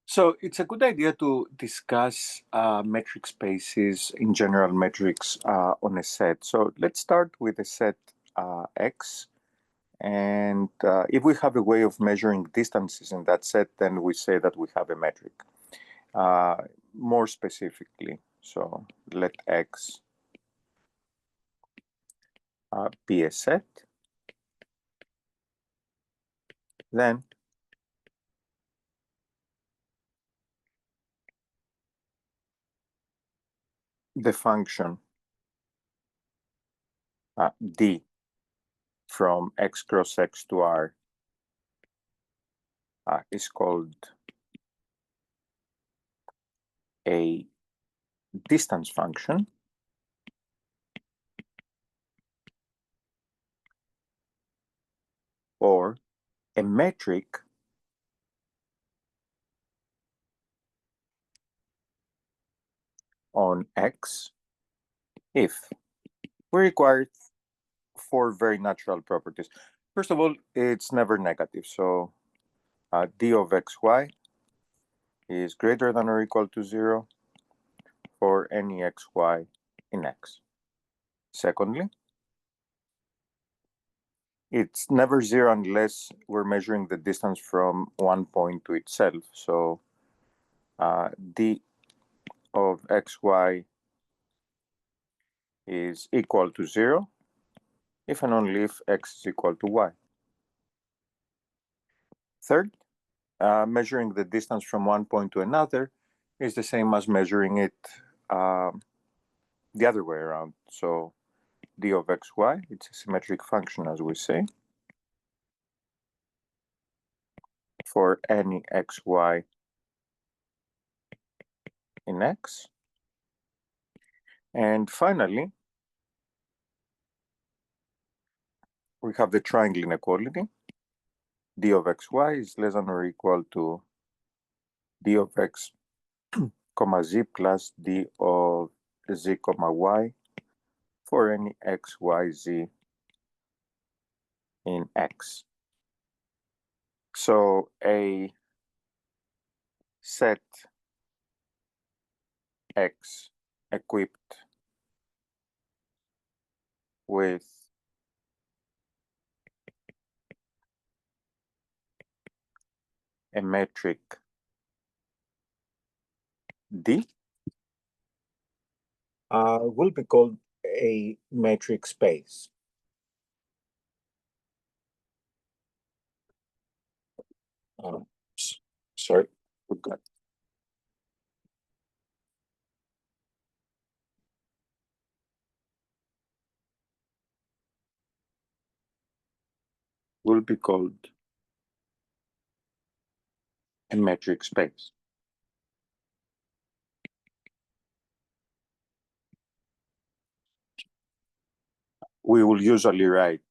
So it's a good idea to discuss metric spaces, in general metrics, on a set. So let's start with a set X. And if we have a way of measuring distances in that set, then we say that we have a metric. More specifically, so let X be a set. Then the function d from x cross x to r is called a distance function, or a metric on x if we require 4 very natural properties. First of all, it's never negative. So d of xy is greater than or equal to 0 for any xy in x. Secondly, it's never 0 unless we're measuring the distance from one point to itself. So d of xy is equal to 0 if and only if x is equal to y. Third, measuring the distance from one point to another is the same as measuring it the other way around. So d of xy, it's a symmetric function, as we say, for any xy in x. And finally, we have the triangle inequality. D of xy is less than or equal to d of x comma z plus d of z comma y for any x, y, z in x. So a set X equipped with a metric D will be called a metric space. Sorry, forgot. Will be called a metric space. We will usually write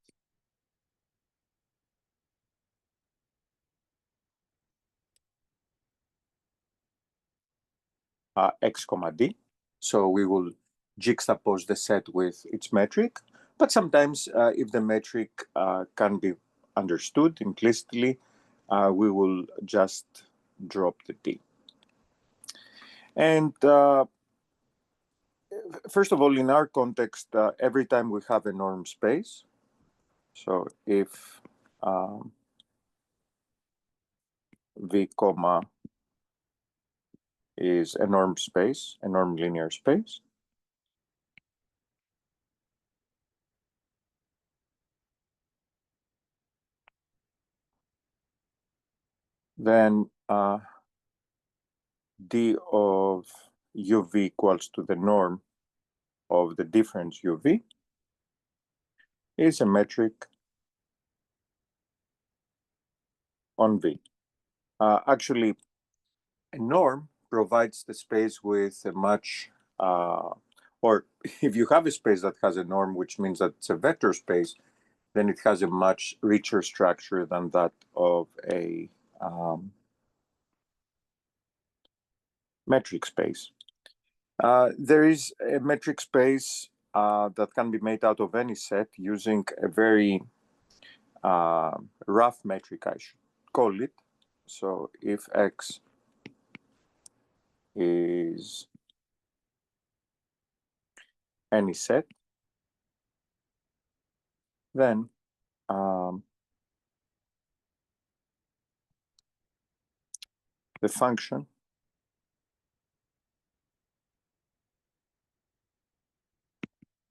x comma d. So we will juxtapose the set with its metric. But sometimes if the metric can be understood implicitly, we will just drop the d. And first of all, in our context, every time we have a norm space, so if V comma is a norm space, a norm linear space, then d of uv equals to the norm of the difference uv is a metric on V. Actually, a norm provides the space with a much, or if you have a space that has a norm, which means that it's a vector space, then it has a much richer structure than that of a metric space. There is a metric space that can be made out of any set using a very rough metric, I should call it. So if X is any set, then the function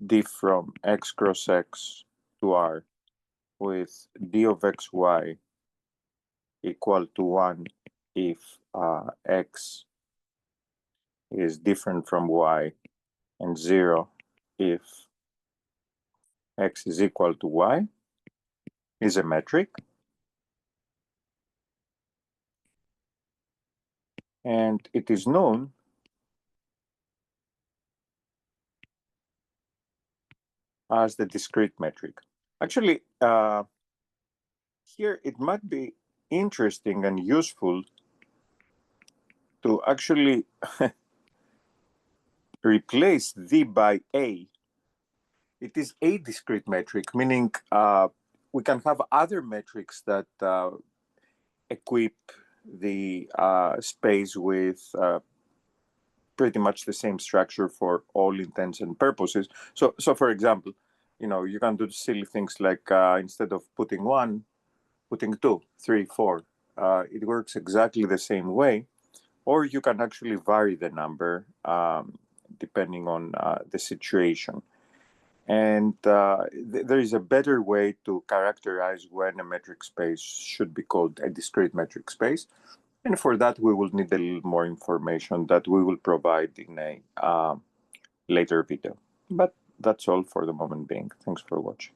d from x cross x to r with d of xy equal to 1 if x is different from y, and 0 if x is equal to y, is a metric. And it is known as the discrete metric. Actually, here it might be interesting and useful to actually replace d by a. It is a discrete metric, meaning we can have other metrics that equip the space with pretty much the same structure for all intents and purposes. So for example, you can do silly things like instead of putting 1, putting 2, 3, 4. It works exactly the same way, or you can actually vary the number depending on the situation. And there is a better way to characterize when a metric space should be called a discrete metric space. And for that, we will need a little more information that we will provide in a later video. But that's all for the moment being. Thanks for watching.